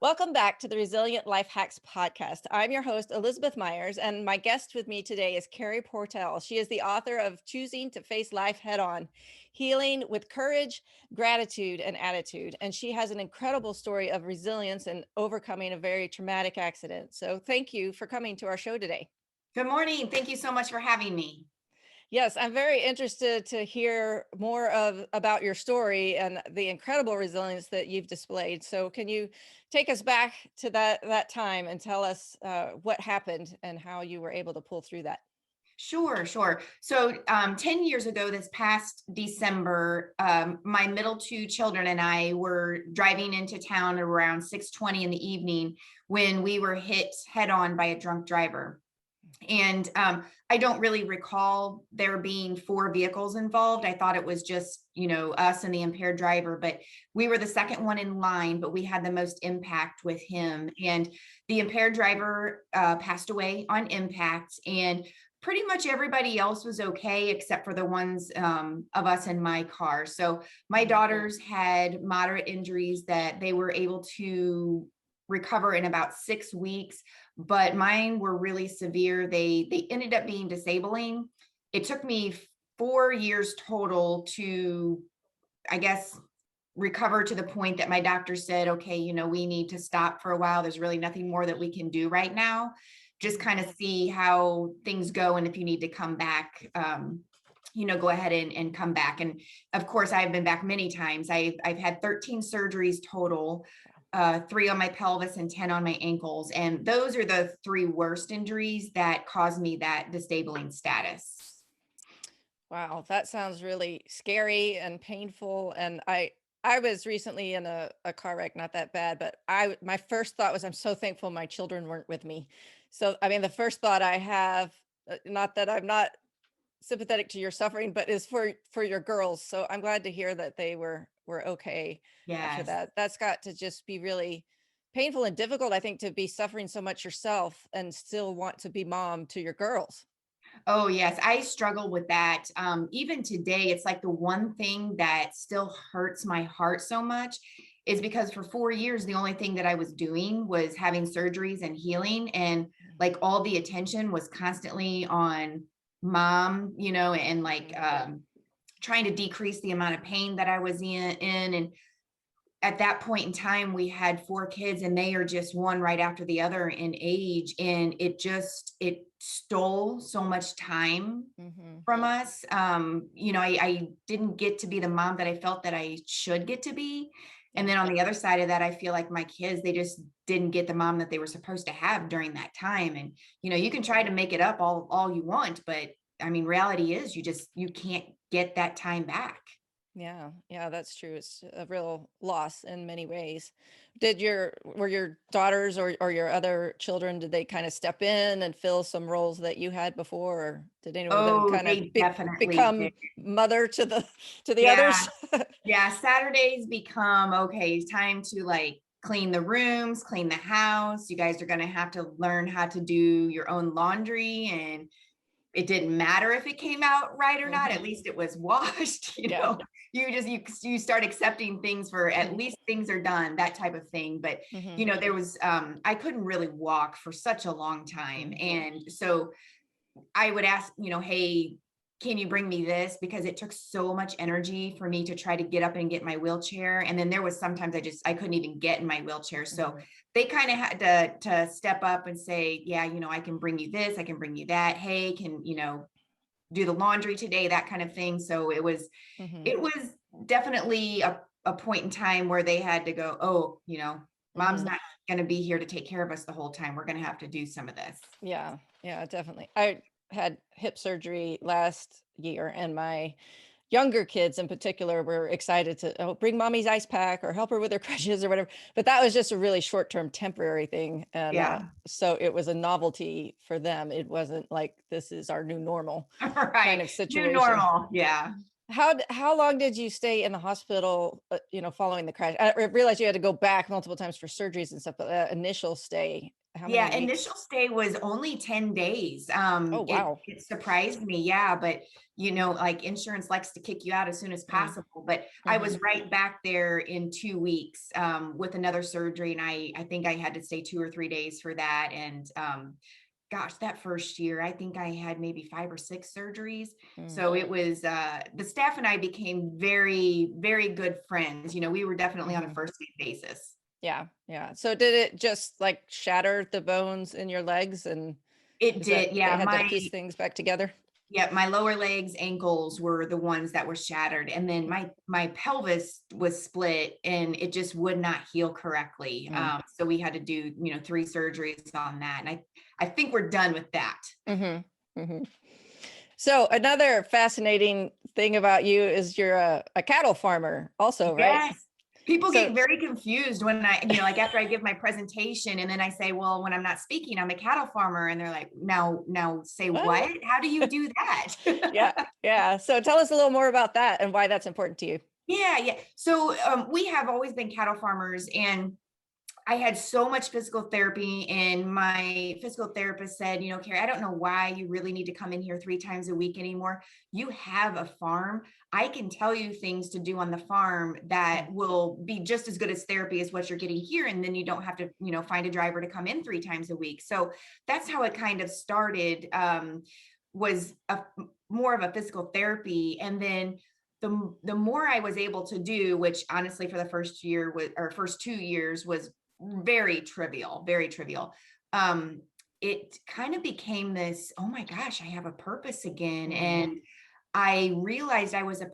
Welcome back to the Resilient Life Hacks podcast. I'm your host, Elizabeth Myers, and my guest with me today is Carey Portell. She is the author of Choosing to Face Life Head On, Healing with Courage, Gratitude, and Attitude. And she has an incredible story of resilience and overcoming a very traumatic accident. So thank you for coming to our show today. Good morning. Thank you so much for having me. Yes, I'm very interested to hear more about your story and the incredible resilience that you've displayed. So, can you take us back to that time and tell us what happened and how you were able to pull through that? Sure. So, 10 years ago, this past December, my middle two children and I were driving into town around 6:20 in the evening when we were hit head on by a drunk driver. And I don't really recall there being four vehicles involved. I thought it was just, us and the impaired driver, but we were the second one in line, but we had the most impact with him. And the impaired driver passed away on impact, and pretty much everybody else was okay except for the ones of us in my car. So my daughters had moderate injuries that they were able to recover in about 6 weeks, but mine were really severe. They ended up being disabling. It took me 4 years total to, I guess, recover to the point that my doctor said, okay, we need to stop for a while. There's really nothing more that we can do right now. Just kind of see how things go. And if you need to come back, go ahead and come back. And of course, I've been back many times. I've had 13 surgeries total, 3 on my pelvis and 10 on my ankles. And those are the 3 worst injuries that caused me that disabling status. Wow, that sounds really scary and painful. And I was recently in a car wreck, not that bad, but my first thought was, I'm so thankful my children weren't with me. So, I mean, the first thought I have, not that I'm not sympathetic to your suffering, but is for your girls. So I'm glad to hear that they were okay after Yes. that. That's got to just be really painful and difficult, I think, to be suffering so much yourself and still want to be mom to your girls. Oh, yes. I struggle with that. Even today, it's like the one thing that still hurts my heart so much is because for 4 years, the only thing that I was doing was having surgeries and healing. And like all the attention was constantly on mom, and like trying to decrease the amount of pain that I was in. And at that point in time, we had 4 kids, and they are just one right after the other in age. And it stole so much time Hmm. from us. I didn't get to be the mom that I felt that I should get to be. And Yeah. then on the other side of that, I feel like my kids, they just didn't get the mom that they were supposed to have during that time. And, you can try to make it up all you want, but I mean, reality is you can't get that time back. Yeah, that's true. It's a real loss in many ways. Were your daughters or your other children, did they kind of step in and fill some roles that you had before? Or did any of them Oh, kind of they definitely did. become mother to the Yeah. others? Yeah, Saturdays become, okay, it's time to like clean the rooms, clean the house. You guys are going to have to learn how to do your own laundry. And it didn't matter if it came out right or not. At Hmm. least it was washed, Yeah. you start accepting things for at least things are done, that type of thing. But, Hmm. there was, I couldn't really walk for such a long time. And so I would ask, hey, can you bring me this? Because it took so much energy for me to try to get up and get my wheelchair. And then there was sometimes I couldn't even get in my wheelchair. So Hmm. they kind of had to step up and say, yeah, I can bring you this, I can bring you that. Hey, can, do the laundry today, that kind of thing. So Hmm. it was definitely a point in time where they had to go, oh, mom's Hmm. not going to be here to take care of us the whole time. We're going to have to do some of this. Yeah, definitely. I had hip surgery last year, and my younger kids in particular were excited to bring mommy's ice pack or help her with her crutches or whatever. But that was just a really short-term temporary thing. And Yeah. so it was a novelty for them. It wasn't like this is our new normal kind Right. of New situation. normal. Yeah. How long did you stay in the hospital, following the crash? I realized you had to go back multiple times for surgeries and stuff, but that initial stay, how many Yeah, weeks? initial stay was only 10 days. Oh, wow. It surprised me. Yeah, but like insurance likes to kick you out as soon as Mm, possible. But I was mhm, right back there in 2 weeks with another surgery. And I think I had to stay 2 or 3 days for that. And gosh, that first year, I think I had maybe 5 or 6 surgeries. mm, So it was the staff and I became very, very good friends. We were definitely on a mhm. first name basis. Yeah, yeah. So did it just, like, shatter the bones in your legs, and It is that did. they Yeah. had to piece things back together? My lower legs, ankles were the ones that were shattered, and then my pelvis was split, and it just would not heal correctly. Mm, So we had to do 3 surgeries on that, and I think we're done with that. mhm, mhm. So another fascinating thing about you is you're a cattle farmer also, right? Yes. People So get very confused when like after I give my presentation and then I say, well, when I'm not speaking, I'm a cattle farmer. And they're like, now say what? what? How do you do Yeah, that? yeah. So tell us a little more about that and why that's important to you. Yeah. So we have always been cattle farmers, and I had so much physical therapy, and my physical therapist said, Carey, I don't know why you really need to come in here 3 times a week anymore. You have a farm. I can tell you things to do on the farm that Mm, will be just as good as therapy as what you're getting here. And then you don't have to, find a driver to come in 3 times a week. So that's how it kind of started, was more of a physical therapy. And then the more I was able to do, which honestly for the first year was, or first 2 years was very trivial, very trivial. Um, it kind of became this, oh my gosh, I have a purpose again. mm, And I realized I was a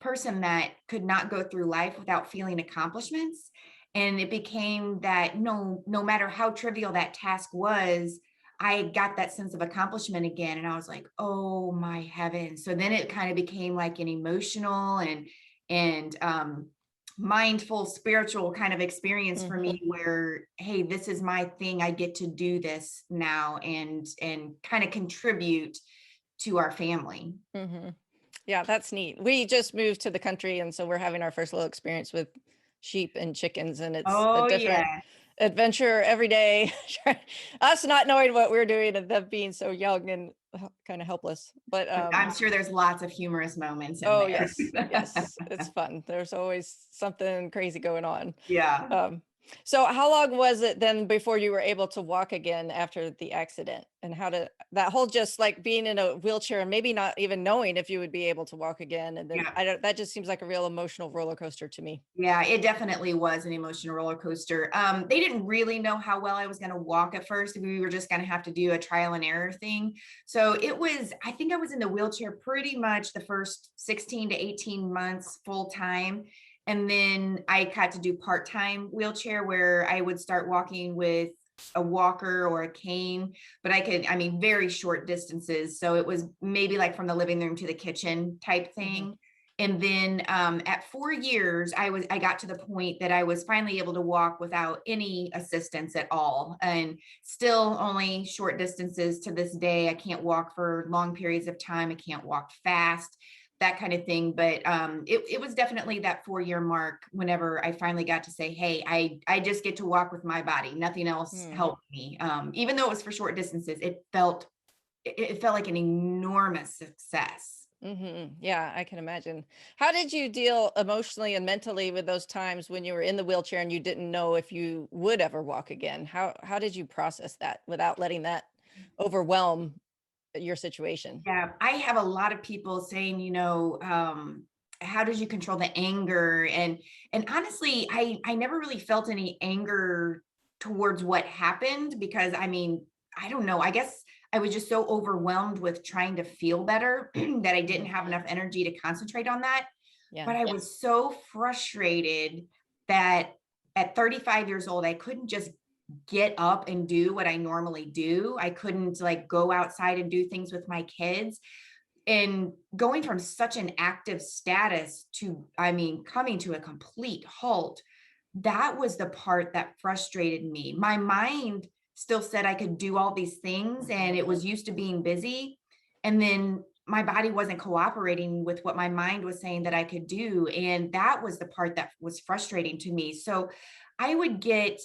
person that could not go through life without feeling accomplishments. And it became that no matter how trivial that task was, I got that sense of accomplishment again. And I was like, oh my heavens. So then it kind of became like an emotional and mindful spiritual kind of experience for mhm, me where, hey, this is my thing. I get to do this now and kind of contribute to our family. mhm. Yeah, that's neat. We just moved to the country, and so we're having our first little experience with sheep and chickens, and it's a Oh different yeah. adventure every day. Us not knowing what we're doing and them being so young and kind of helpless. But I'm sure there's lots of humorous moments in oh there. yes, yes, it's fun. There's always something crazy going on. Yeah. Um, so how long was it then before you were able to walk again after the accident? And how to that whole just like being in a wheelchair and maybe not even knowing if you would be able to walk again. And then Yeah. I don't that just seems like a real emotional roller coaster to me. Yeah, it definitely was an emotional roller coaster. They didn't really know how well I was going to walk at first. We were just going to have to do a trial and error thing. So I think I was in the wheelchair pretty much the first 16 to 18 months full time. And then I had to do part-time wheelchair where I would start walking with a walker or a cane, but I mean, very short distances. So it was maybe like from the living room to the kitchen type Hmm. thing. And then at 4 years, I got to the point that I was finally able to walk without any assistance at all, and still only short distances to this day. I can't walk for long periods of time. I can't walk fast, that kind of thing. But it was definitely that 4 year mark whenever I finally got to say, hey, I just get to walk with my body. Nothing else Hmm. helped me. Even though it was for short distances, it felt like an enormous success. Yeah, I can imagine. How did you deal emotionally and mentally with those times when you were in the wheelchair and you didn't know if you would ever walk again? How did you process that without letting that overwhelm your situation? Yeah, I have a lot of people saying, how did you control the anger? And honestly, I never really felt any anger towards what happened because I mean, I don't know. I guess I was just so overwhelmed with trying to feel better that I didn't Mhm. have enough energy to concentrate on that. Yeah. But I was so frustrated that at 35 years old, I couldn't just get up and do what I normally do. I couldn't like go outside and do things with my kids. And going from such an active status to, I mean, coming to a complete halt, that was the part that frustrated me. My mind still said I could do all these things and it was used to being busy. And then my body wasn't cooperating with what my mind was saying that I could do. And that was the part that was frustrating to me. So I would get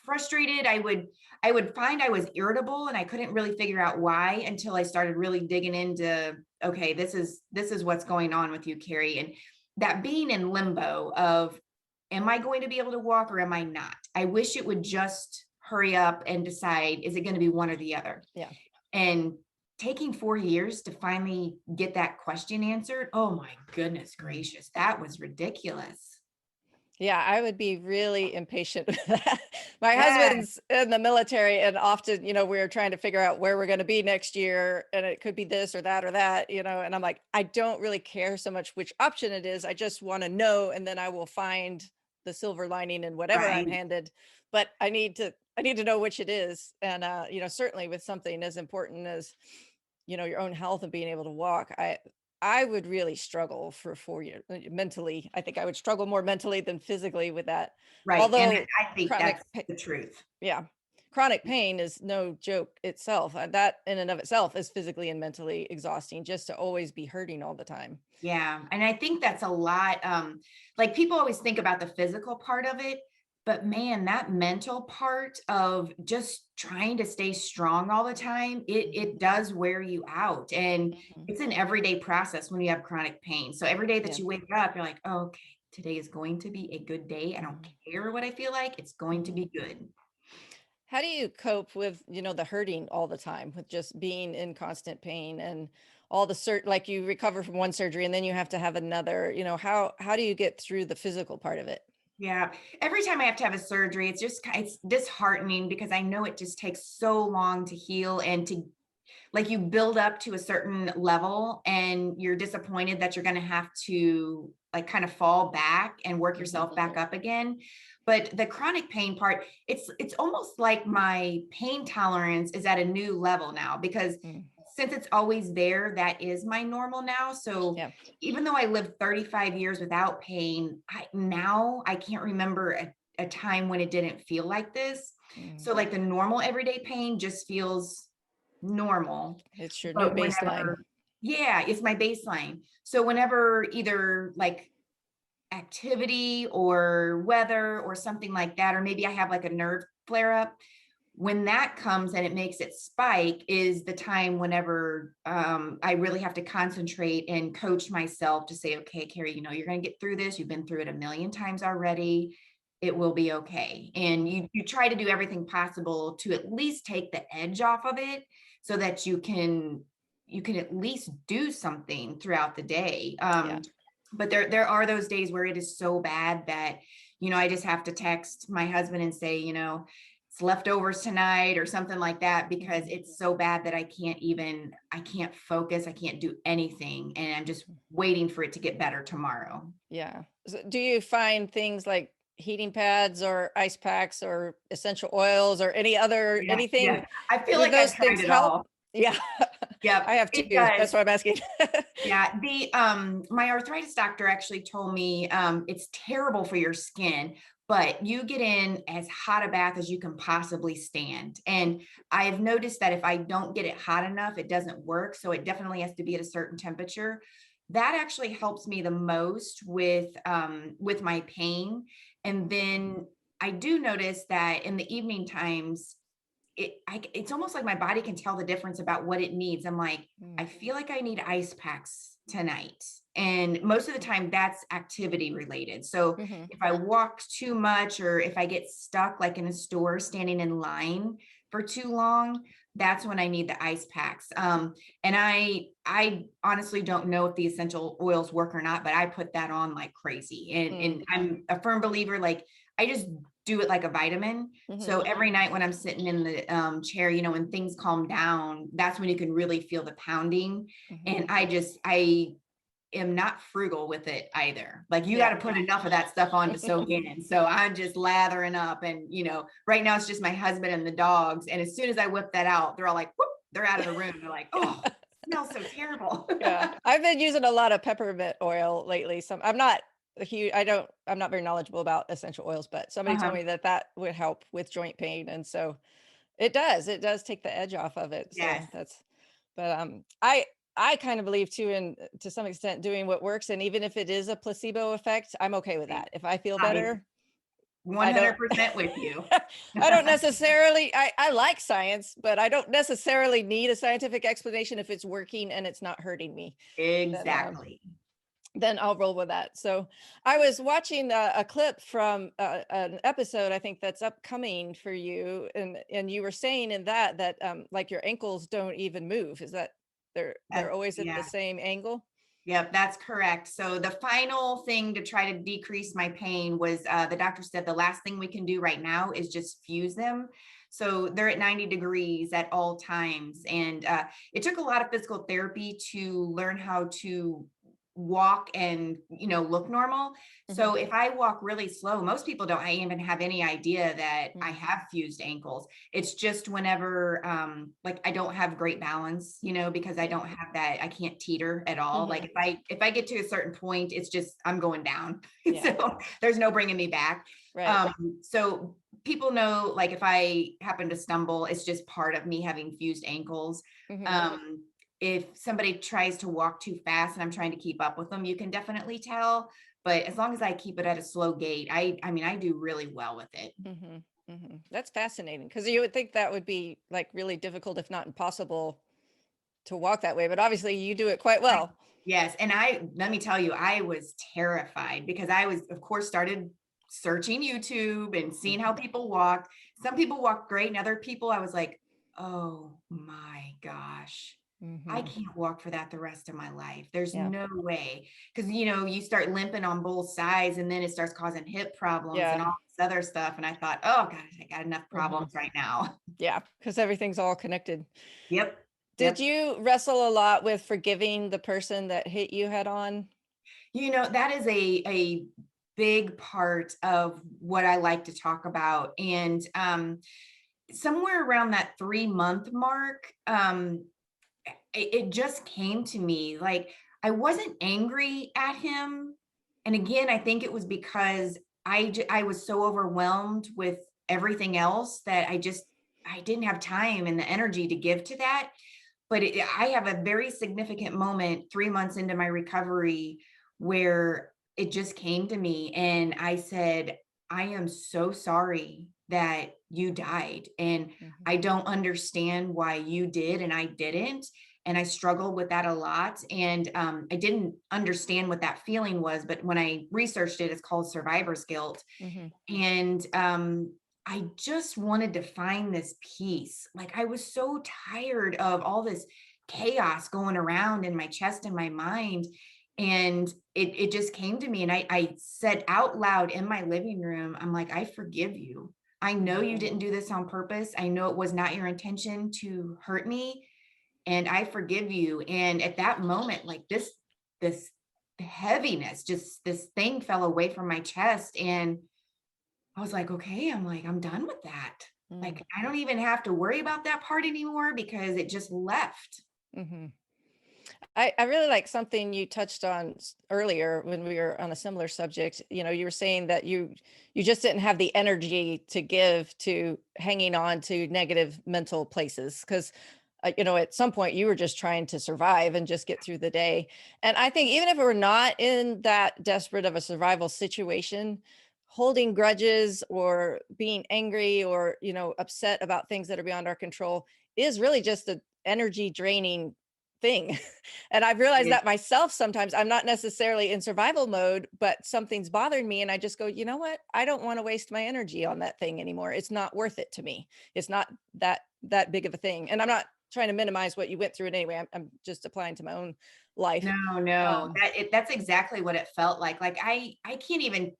frustrated. I would find I was irritable and I couldn't really figure out why until I started really digging into, okay, this is what's going on with you, Carey. And that being in limbo of, am I going to be able to walk or am I not? I wish it would just hurry up and decide, is it going to be one or the other? Yeah. And taking 4 years to finally get that question answered, oh my goodness gracious, that was ridiculous. Yeah, I would be really impatient with that. My Yeah, husband's in the military, and often, we're trying to figure out where we're going to be next year, and it could be this or that, and I'm like, I don't really care so much which option it is. I just want to know, and then I will find the silver lining in whatever I'm right. handed. But I need to know which it is. And certainly with something as important as, your own health and being able to walk, I would really struggle for 4 years mentally. I think I would struggle more mentally than physically with that. Right. And Although I think chronic, that's the truth. yeah, chronic pain is no joke itself. That in and of itself is physically and mentally exhausting just to always be hurting all the time. Yeah. And I think that's a lot. Like people always think about the physical part of it, but man, that mental part of just trying to stay strong all the time, it does wear you out. And Mhm. it's an everyday process when you have chronic pain. So every day that Yeah. you wake up, you're like, oh, okay, today is going to be a good day. I don't Mhm. care what I feel like. It's going to Mhm. be good. How do you cope with, the hurting all the time, with just being in constant pain and all the like you recover from one surgery and then you have to have another, how do you get through the physical part of it? Yeah. Every time I have to have a surgery, it's disheartening because I know it just takes so long to heal and to like you build up to a certain level and you're disappointed that you're going to have to like kind of fall back and work Mhm. yourself back up again. But the chronic pain part, it's almost like my pain tolerance is at a new level now because Mm. since it's always there, that is my normal now. So Yeah. even though I lived 35 years without pain, I can't remember a time when it didn't feel like this. Mm. So like the normal everyday pain just feels normal. It's your new But baseline. whenever, yeah, it's my baseline. So whenever either like activity or weather or something like that, or maybe I have like a nerve flare up, when that comes and it makes it spike is the time whenever I really have to concentrate and coach myself to say, okay, Carey, you're going to get through this. You've been through it a million times already. It will be okay. And you try to do everything possible to at least take the edge off of it so that you can at least do something throughout the day. Yeah. But there are those days where it is so bad that, I just have to text my husband and say, it's leftovers tonight or something like that because Mhm. it's so bad that I can't focus, I can't do anything, and I'm just Mhm. waiting for it to get better tomorrow. Yeah. So do you find things like heating pads or ice packs or essential oils or Yeah, anything? yeah. I feel Do like I've those tried things it help? all. Yeah. Yep, I have it two. does. That's why I'm asking. Yeah, the my arthritis doctor actually told me it's terrible for your skin, but you get in as hot a bath as you can possibly stand. And I've noticed that if I don't get it hot enough, it doesn't work. So it definitely has to be at a certain temperature. That actually helps me the most with my pain. And then I do notice that in the evening times, it's almost like my body can tell the difference about what it needs. I'm like, I Mm. feel like I need ice packs tonight. And most of the time that's activity related. So Mhm. if I walked too much or if I get stuck like in a store standing in line for too long, that's when I need the ice packs. And I honestly don't know if the essential oils work or not, but I put that on like crazy. And Mm. I'm a firm believer, like I just do it like a vitamin. So Mhm. every night when I'm sitting in the chair, when things calm down, that's when you can really feel the pounding. Mhm. And I am not frugal with it either. Like you got Yeah. to put enough of that stuff on to soak in. So I'm just lathering up and, right now it's just my husband and the dogs. And as soon as I whip that out, they're all like, whoop, they're out of the room. They're like, oh, it smells so terrible. Yeah. I've been using a lot of peppermint oil lately. I'm not a huge, I'm not very knowledgeable about essential oils, but somebody told Uh-huh. me that would help with joint pain. And so it does take the edge off of it. Yes. So but I kind of believe too, in to some extent, doing what works. And even if it is a placebo effect, I'm okay with that. If I feel I better, I don't 100% with you. I don't necessarily I like science, but I don't necessarily need a scientific explanation. If it's working and it's not hurting me, then Exactly. then I'll roll with that. So I was watching a clip from an episode, I think that's upcoming for you, and you were saying in that like your ankles don't even move. Is that they're always at the Yeah. same angle? Yep, that's correct. So the final thing to try to decrease my pain was the doctor said the last thing we can do right now is just fuse them. So they're at 90 degrees at all times. And it took a lot of physical therapy to learn how to walk and look normal. Hmm. So if I walk really slow, most people don't even have any idea that I Hmm. have fused ankles. It's just whenever like I don't have great balance, because I don't have that, I can't teeter at all. Like Hmm. if I get to a certain point, it's just I'm going down. Yeah. So there's no bringing me back. Right. So people know, like, if I happen to stumble, it's just part of me having fused ankles. Hmm. Um, if somebody tries to walk too fast and I'm trying to keep up with them, you can definitely tell. But as long as I keep it at a slow gait, I mean, I do really well with it. Hmm. Hmm. That's fascinating, because you would think that would be like really difficult, if not impossible, to walk that way. But obviously, you do it quite well. Yes. And let me tell you, I was terrified because I was, of course, started searching YouTube and seeing how Mhm. people walk. Some people walk great, and other people, I was like, oh my gosh, I Mhm. can't walk for that the rest of my life. There's Yeah. no way. Because, you start limping on both sides, and then it starts causing hip problems and Yeah. all this other stuff. And I thought, oh gosh, I got enough Mhm. problems right now. Yeah, because everything's all connected. Yep. Did Yep. you wrestle a lot with forgiving the person that hit you head on? That is a big part of what I like to talk about. And somewhere around that 3-month mark, it just came to me like I wasn't angry at him. And again, I think it was because I was so overwhelmed with everything else that I didn't have time and the energy to give to that. But I have a very significant moment 3 months into my recovery where it just came to me and I said, I am so sorry that you died. And Mhm. I don't understand why you did and I didn't. And I struggled with that a lot. And I didn't understand what that feeling was. But when I researched it, it's called survivor's guilt. Mhm. And I just wanted to find this peace. Like I was so tired of all this chaos going around in my chest and my mind. And it just came to me. And I said out loud in my living room, I'm like, I forgive you. I know you Mhm. didn't do this on purpose. I know it was not your intention to hurt me. And I forgive you. And at that moment, like this heaviness, just this thing fell away from my chest. And I was like, okay, I'm done with that. Mm. Like, I don't even have to worry about that part anymore because it just left. Mhm. I really like something you touched on earlier when we were on a similar subject. You were saying that you just didn't have the energy to give to hanging on to negative mental places, because at some point you were just trying to survive and just get through the day. And I think even if we're not in that desperate of a survival situation, holding grudges or being angry or upset about things that are beyond our control is really just an energy draining thing. And I've realized Yeah. that myself. Sometimes I'm not necessarily in survival mode, but something's bothering me and I just go, you know what, I don't want to waste my energy on that thing anymore. It's not worth it to me. It's not that big of a thing. And I'm not trying to minimize what you went through in any way. I'm just applying to my own life. No, um that's exactly what it felt like. Like I can't even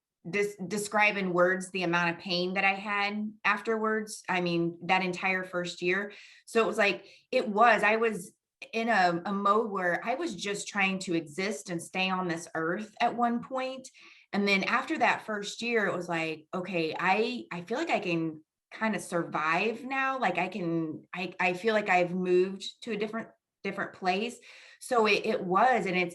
describe in words the amount of pain that I had afterwards. I mean, that entire first year. So it was like, I was in a mode where I was just trying to exist and stay on this earth at one point. And then after that first year, it was like, okay, I feel like I can kind of survive now. Like I feel like I've moved to a different place. So it was, and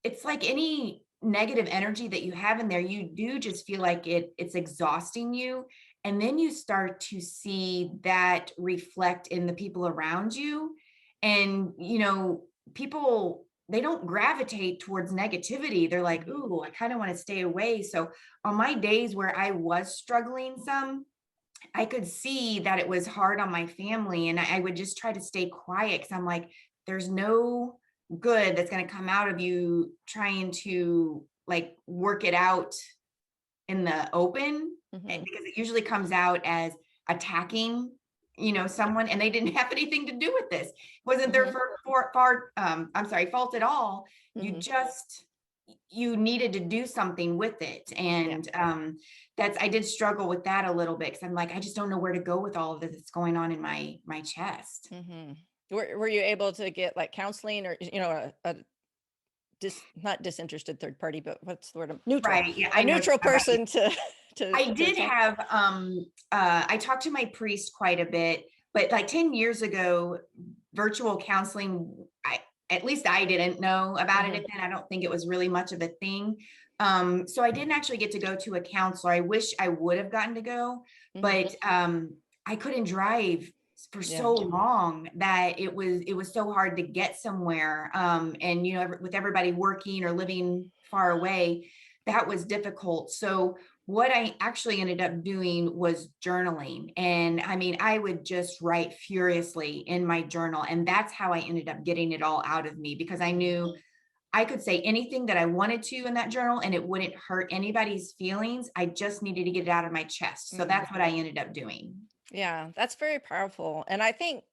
it's like any negative energy that you have in there, you do just feel like it's exhausting you. And then you start to see that reflect in the people around you. And people, they don't gravitate towards negativity. They're like, Mhm. ooh, I kind of want to stay away. So on my days where I was struggling some, I could see that it was hard on my family, and I would just try to stay quiet because I'm like, there's no good that's going to come out of you trying to like work it out in the open, Mhm. because it usually comes out as attacking, someone, and they didn't have anything to do with this. It wasn't their Mhm. I'm sorry, fault at all. You Mhm. just, you needed to do something with it. Yeah. And I did struggle with that a little bit, because I'm like, I just don't know where to go with all of this that's going on in my chest. Mhm. Were you able to get like counseling or a not disinterested third party, but what's the word? Neutral, Right. Yeah, a I know neutral about you. person to I to did talk. have, I talked to my priest quite a bit, but like 10 years ago, virtual counseling, at least I didn't know about it Mhm. then. I don't think it was really much of a thing. So I didn't actually get to go to a counselor. I wish I would have gotten to go, Mhm. but I couldn't drive for Yeah. so long that it was so hard to get somewhere. And with everybody working or living far away, that was difficult. So what I actually ended up doing was journaling. And I mean, I would just write furiously in my journal. And that's how I ended up getting it all out of me, because I Mhm. knew I could say anything that I wanted to in that journal and it wouldn't hurt anybody's feelings. I just needed to get it out of my chest. So Mhm. that's what I ended up doing. Yeah, that's very powerful. And I think,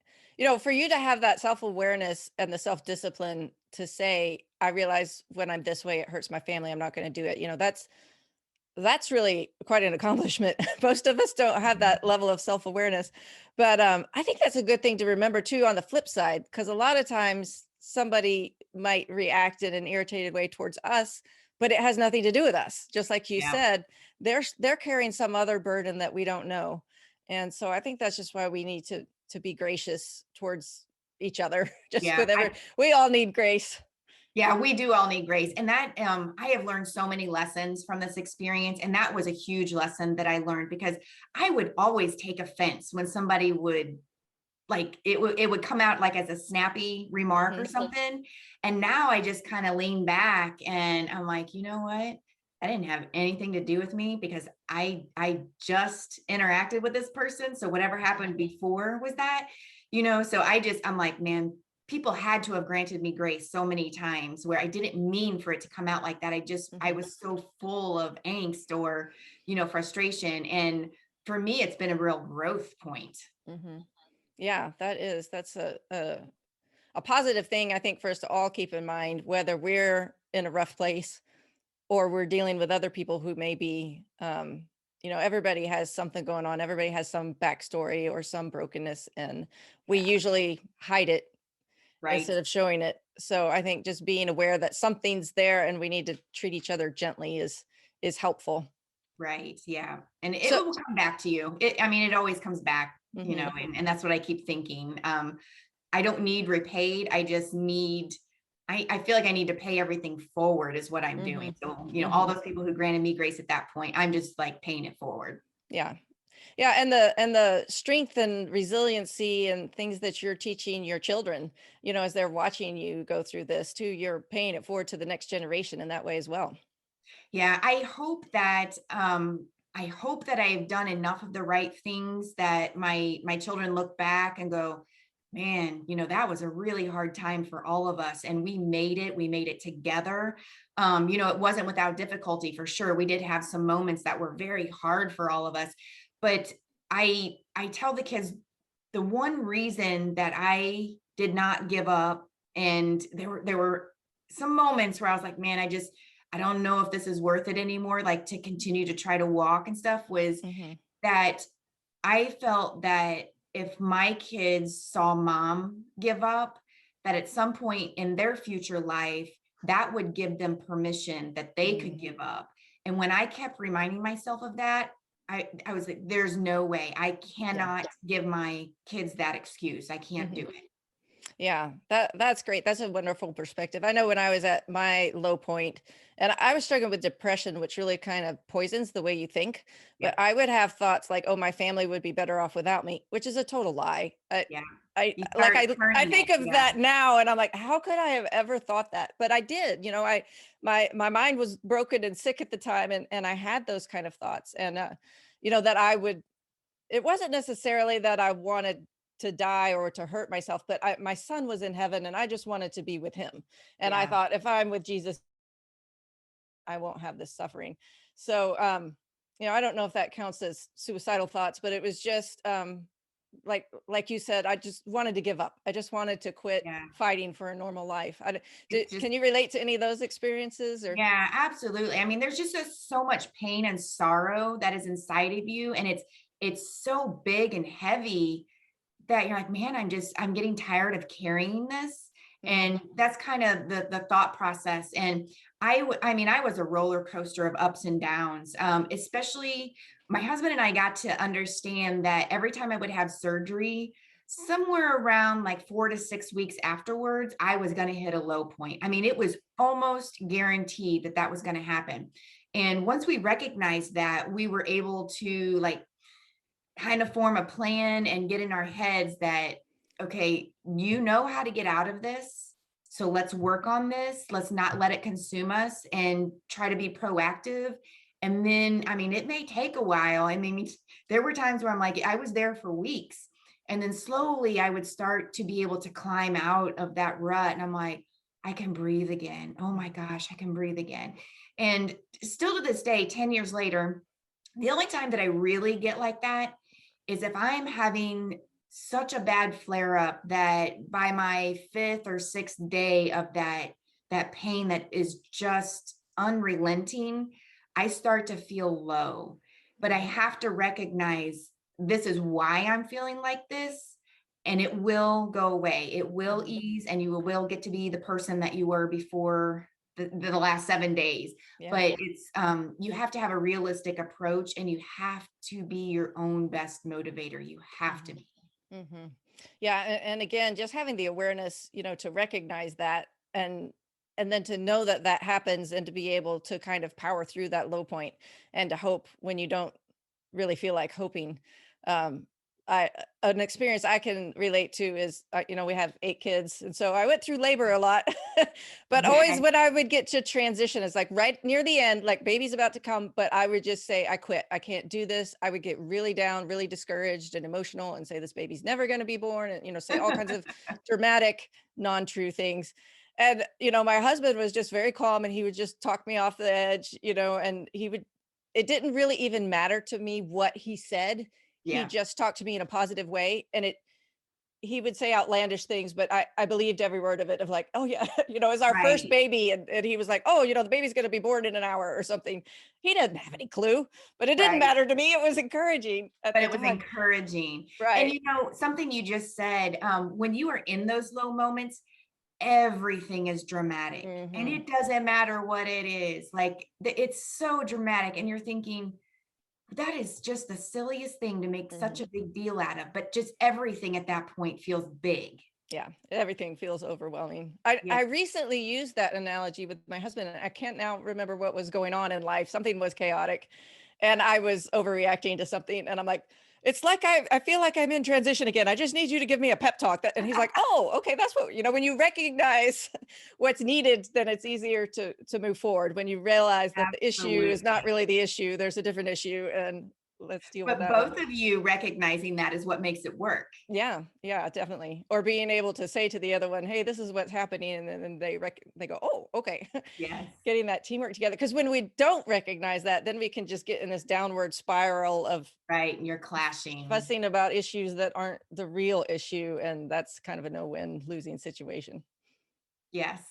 for you to have that self-awareness and the self-discipline to say, I realize when I'm this way, it hurts my family. I'm not going to do it. That's really quite an accomplishment. Most of us don't have that level of self-awareness. But I think that's a good thing to remember too on the flip side, because a lot of times somebody might react in an irritated way towards us, but it has nothing to do with us. Just like you Yeah. said, they're carrying some other burden that we don't know. And so I think that's just why we need to be gracious towards each other. Just Yeah. with we all need grace. Yeah, we do all need grace. And that I have learned so many lessons from this experience. And that was a huge lesson that I learned, because I would always take offense when somebody would, like, it would come out like as a snappy remark or Mhm. something. And now I just kind of lean back and I'm like, you know what? I didn't have anything to do with me, because I just interacted with this person. So whatever happened before was that, so I'm like, man, people had to have granted me grace so many times where I didn't mean for it to come out like that. I Mhm. was so full of angst or, frustration. And for me, it's been a real growth point. Mhm. Yeah, that's a positive thing I think for us to all keep in mind, whether we're in a rough place or we're dealing with other people who may be, everybody has something going on. Everybody has some backstory or some brokenness, and we Yeah. usually hide it Right. instead of showing it. So I think just being aware that something's there and we need to treat each other gently is helpful. Right. Yeah. And it So, will come back to you. I mean, it always comes back, mhm, and that's what I keep thinking. I don't need repaid. I just need, I feel like I need to pay everything forward is what I'm doing. mhm, So, all mhm, those people who granted me grace at that point, I'm just like paying it forward. yeah. Yeah, and the strength and resiliency and things that you're teaching your children, as they're watching you go through this too, you're paying it forward to the next generation in that way as well. Yeah, I hope that I've done enough of the right things that my children look back and go, man, that was a really hard time for all of us, and we made it. We made it together. It wasn't without difficulty, for sure. We did have some moments that were very hard for all of us, but I tell the kids, the one reason that I did not give up, and there were some moments where I was like, man, I don't know if this is worth it anymore, like to continue to try to walk and stuff, was Mhm, that I felt that if my kids saw mom give up, that at some point in their future life, that would give them permission that they mm, could give up. And when I kept reminding myself of that, I was like, there's no way. I yeah, cannot give my kids that excuse. I can't do mhm. it. Yeah, that's great. That's a wonderful perspective. I know when I was at my low point and I was struggling with depression, which really kind of poisons the way you think, but Yep. I would have thoughts like, "Oh, my family would be better off without me," which is a total lie. Yeah. I You like start I turning it. think of Yeah. that now and I'm like, "How could I have ever thought that?" But I did. My mind was broken and sick at the time and I had those kind of thoughts and that I would it wasn't necessarily that I wanted to die or to hurt myself, but my son was in heaven and I just wanted to be with him. And I Yeah. thought if I'm with Jesus, I won't have this suffering. So, I don't know if that counts as suicidal thoughts, but it was just like you said, I just wanted to give up. I just wanted to quit Yeah. fighting for a normal life. It's just, Can you relate to any of those experiences or? yeah, absolutely. I mean, there's just so much pain and sorrow that is inside of you. And it's so big and heavy that you're like, man, I'm getting tired of carrying this. And Mhm. that's kind of the thought process. And I mean, I was a roller coaster of ups and downs. Especially my husband and I got to understand that every time I would have surgery, somewhere around like 4 to 6 weeks afterwards, I was going to hit a low point. I mean, it was almost guaranteed that that was going to happen. And once we recognized that, we were able to like kind of form a plan and get in our heads that, okay, you know how to get out of this. So let's work on this. Let's not let it consume us and try to be proactive. And then, I mean, it may take a while. I mean, there were times where I'm like, I was there for weeks. And then slowly I would start to be able to climb out of that rut. And I'm like, I can breathe again. Oh my gosh, I can breathe again. And still to this day, 10 years later, the only time that I really get like that is if I'm having such a bad flare up that by my fifth or sixth day of that pain that is just unrelenting, I start to feel low. But I Mhm. have to recognize this is why I'm feeling like this, and it will go away. It will Mhm. ease, and you will get to be the person that you were before the last 7 days. Yeah. But it's you have to have a realistic approach, and you have to be your own best motivator. You have to Mhm. be. Mhm. Yeah, and again, just having the awareness, to recognize that and then to know that that happens and to be able to kind of power through that low point and to hope when you don't really feel like hoping. Um, an experience I can relate to is, we have 8 kids, and so I went through labor a lot, but always Yes. when I would get to transition, it's like right near the end, like baby's about to come, but I would just say, I quit. I can't do this. I would get really down, really discouraged and emotional and say, this baby's never going to be born. And, say all kinds of dramatic, non-true things. And, my husband was just very calm and he would just talk me off the edge, and it didn't really even matter to me what he said. He Yeah. just talked to me in a positive way. And he would say outlandish things, but I believed every word of it of like, oh yeah, it's our first Right. baby. And he was like, oh, the baby's going to be born in an hour or something. He didn't have any clue, but it didn't Right. matter to me. It was encouraging at But the it was time. encouraging. And Right. something you just said, when you are in those low moments, everything is dramatic, and Hmm. it doesn't matter what it is. Like it's so dramatic, and you're thinking, that is just the silliest thing to make such Hmm. a big deal out of, but just everything at that point feels big. Yeah, everything feels overwhelming. I Yes. recently used that analogy with my husband, and I can't now remember what was going on in life. Something was chaotic, and I was overreacting to something. And I'm like, it's like I feel like I'm in transition again. I just need you to give me a pep talk. And he's like, oh, okay, that's what when you recognize what's needed, then it's easier to move forward. When you realize that the issue is not Absolutely. really the issue, there's a different issue, and let's deal with But that one. both of you recognizing that is what makes it work. Yeah, yeah, definitely. Or being able to say to the other one, "Hey, this is what's happening," and then they go, "Oh, okay." Yes. Getting that teamwork together, because when we don't recognize that, then we can just get in this downward spiral of Right. And you're clashing. fussing about issues that aren't the real issue, and that's kind of a no-win losing situation. Yes.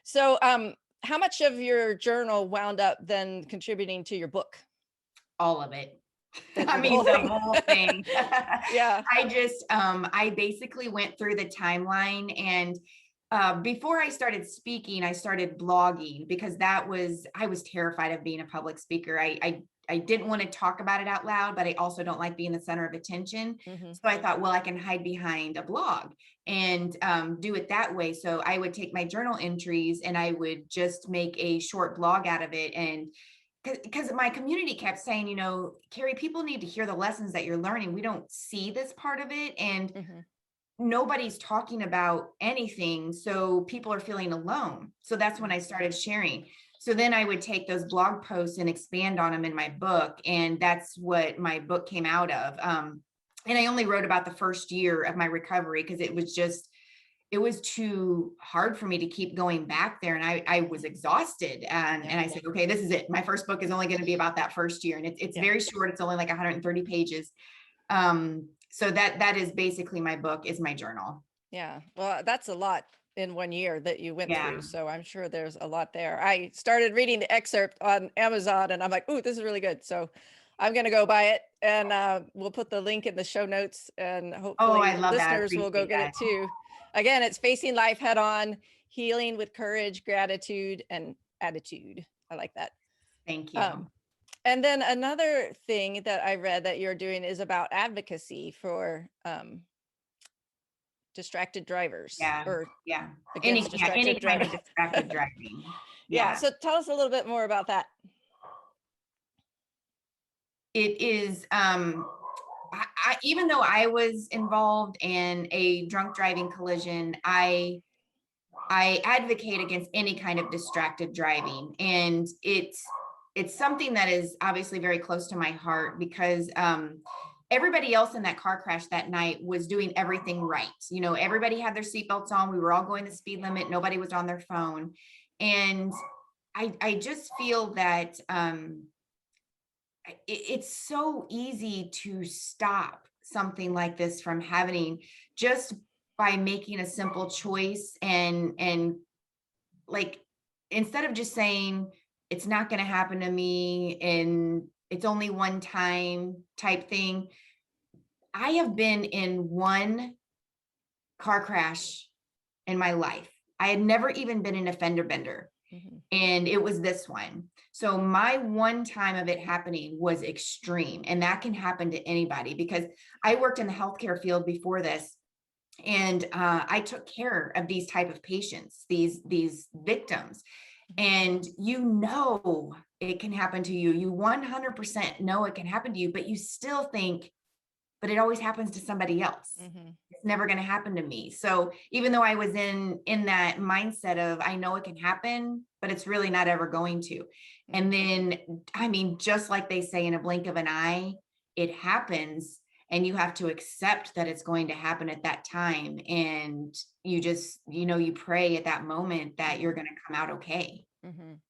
So, how much of your journal wound up then contributing to your book? All of it. I The mean, whole the thing. whole thing. Yeah. I basically went through the timeline, and before I started speaking, I started blogging because I was terrified of being a public speaker. I didn't want to talk about it out loud, but I also don't like being the center of attention. Mhm. So I thought, well, I can hide behind a blog and do it that way. So I would take my journal entries and I would just make a short blog out of it. And because my community kept saying, Carey, people need to hear the lessons that you're learning. We don't see this part of it. And Mhm. nobody's talking about anything. So people are feeling alone. So that's when Mhm. I started sharing. So then I would take those blog posts and expand on them in my book. And that's what my book came out of. And I only wrote about the first year of my recovery because it was too hard for me to keep going back there. And I was exhausted. And, Yeah. I said, okay, this is it. My first book is only going to be about that first year. And it's Yeah. very short. It's only like 130 pages. So that is basically my book, is my journal. Yeah. Well, that's a lot in 1 year that you went Yeah. through. So I'm sure there's a lot there. I started reading the excerpt on Amazon and I'm like, ooh, this is really good. So I'm going to go buy it and we'll put the link in the show notes and Oh, I hopefully love that. I listeners will go appreciate get that. it too. Again, it's facing life head on, healing with courage, gratitude, and attitude. I like that. Thank you. Um, and then another thing that I read that you're doing is about advocacy for distracted drivers Yeah. or Yeah. against Any distracted kind of driving. distracted driving. Yeah. Yeah. So tell us a little bit more about that. It is, even though I was involved in a drunk driving collision, I advocate against any kind of distracted driving. And it's something that is obviously very close to my heart because everybody else in that car crash that night was doing everything right. Everybody had their seatbelts on. We were all going the speed limit. Nobody was on their phone. And I just feel that it's so easy to stop something like this from happening just by making a simple choice and like, instead of just saying it's not going to happen to me and it's only one time type thing. I have been in one car crash in my life. I had never even been in a fender bender. Mhm. And it was this one. So my one time of it happening was extreme, and that can happen to anybody because I worked in the healthcare field before this, and I took care of these type of patients, these victims, and it can happen to you. You 100% know it can happen to you, but you still think, but it always happens to somebody else. Mhm. It's never going to happen to me. So even though I was in that mindset of I know it can happen, but it's really not ever going to. And then, I mean, just like they say, in a blink of an eye, it happens, and you have to accept that it's going to happen at that time. And you just, you pray at that moment that you're going to come out okay. Mhm.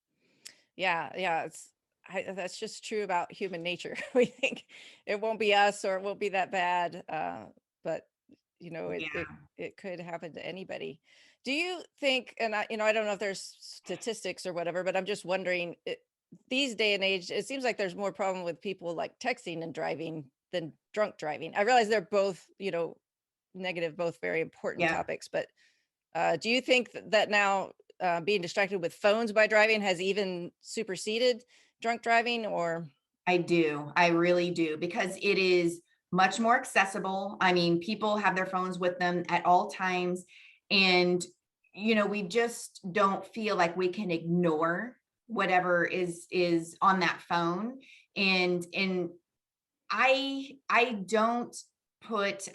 Yeah, yeah, that's just true about human nature. We think it won't be us or it won't be that bad, but it Yeah. it could happen to anybody. Do you think? And I don't know if there's statistics or whatever, but I'm just wondering. These day and age, it seems like there's more problem with people like texting and driving than drunk driving. I realize they're both, negative, both very important Yeah. topics, but do you think that now being distracted with phones by driving has even superseded drunk driving or? I do. I really do, because it is much more accessible. I mean, people have their phones with them at all times. And, we just don't feel like we can ignore whatever is on that phone. And I don't put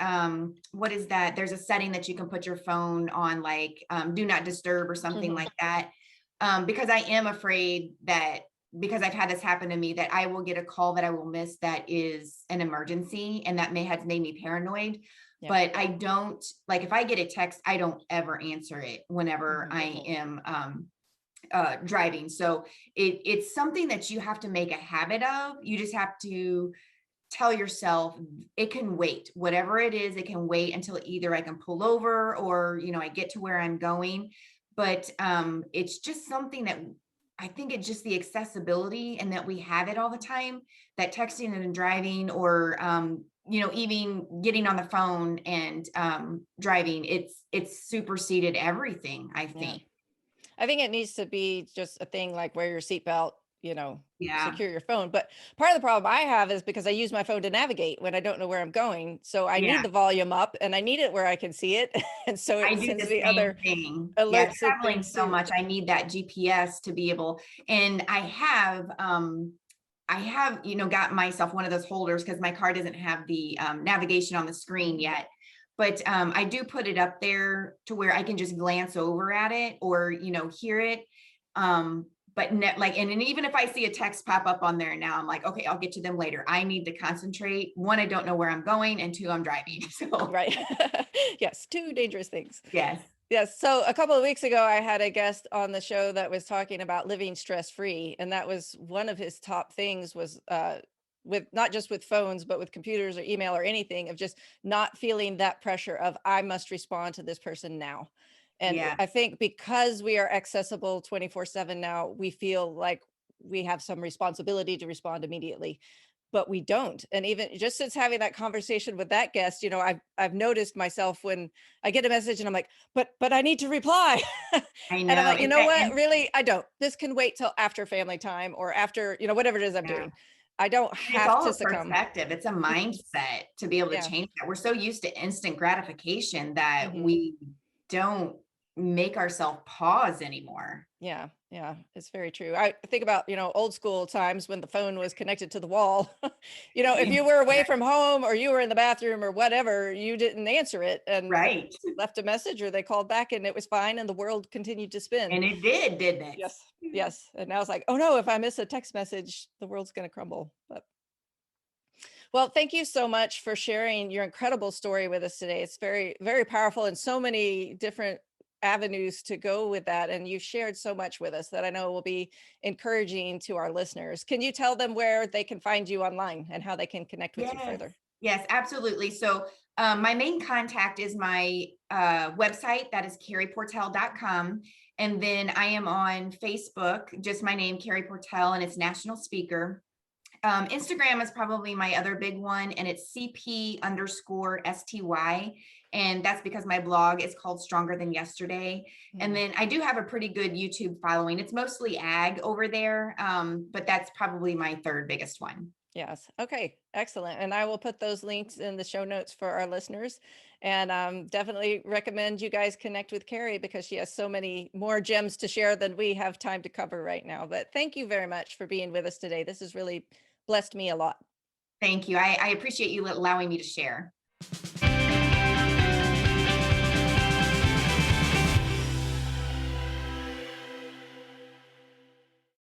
what is that? There's a setting that you can put your phone on, like do not disturb or something Mhm. like that. Because I am afraid that, because I've had this happen to me, that I will get a call that I will miss that is an emergency, and that may have made me paranoid. Yeah. But I don't, like, if I get a text, I don't ever answer it whenever Mhm. I am driving. So it's something that you have to make a habit of. You just have to tell yourself it can wait. Whatever it is, it can wait until either I can pull over or, I get to where I'm going. But it's just something that I think it's just the accessibility, and that we have it all the time, that texting and driving, or even getting on the phone and driving, it's superseded everything, I Yeah. think. I think it needs to be just a thing like wear your seatbelt, Yeah. secure your phone. But part of the problem I have is because I use my phone to navigate when I don't know where I'm going. So I need Yeah. the volume up and I need it where I can see it. And so I it do sends the me same other thing. Yeah, alerts and traveling things so too. much, I need that GPS to be able, and I have, got myself one of those holders because my car doesn't have the navigation on the screen yet. But I do put it up there to where I can just glance over at it or, hear it. But like, and then even if I see a text pop up on there now, I'm like, okay, I'll get to them later. I need to concentrate. One, I don't know where I'm going, and two, I'm driving. So Right. Yes, two dangerous things. yes. Yes. So a couple of weeks ago, I had a guest on the show that was talking about living stress free. And that was one of his top things was with not just with phones, but with computers or email or anything of just not feeling that pressure of I must respond to this person now. And Yeah. I think because we are accessible 24/7 now, we feel like we have some responsibility to respond immediately, but we don't. And even just since having that conversation with that guest, I've noticed myself when I get a message and I'm like, but I need to reply. I And I'm know. like, you It's know that what? and Really, I don't. This can wait till after family time or after, whatever it is I'm yeah. doing. I don't And it's have all to a succumb. perspective. It's a Mhm. mindset to be able to Yeah. change that. We're so used to instant gratification that Mhm. we don't make ourselves pause anymore. Yeah, yeah, it's very true. I think about, old school times when the phone was connected to the wall. If you were away Yeah, from home or you were in the bathroom or whatever, you didn't answer it and right. left a message or they called back and it was fine and the world continued to spin. And it did, didn't it? Yes. Yes. And now it's like, oh no, if I miss a text message, the world's going to crumble. But well, thank you so much for sharing your incredible story with us today. It's very, very powerful and so many different avenues to go with that. And you've shared so much with us that I know will be encouraging to our listeners. Can you tell them where they can find you online and how they can connect with you Yes. further? Yes, absolutely. So my main contact is my website, that is careyportell.com. And then I am on Facebook, just my name, Carey Portell, and it's National Speaker. Instagram is probably my other big one, and it's CP_STY. And that's because my blog is called Stronger Than Yesterday. And Hmm. then I do have a pretty good YouTube following. It's mostly ag over there, but that's probably my third biggest one. Yes. Okay. Excellent. And I will put those links in the show notes for our listeners. And definitely recommend you guys connect with Carey because she has so many more gems to share than we have time to cover right now. But thank you very much for being with us today. This has really blessed me a lot. Thank you. I appreciate you allowing me to share.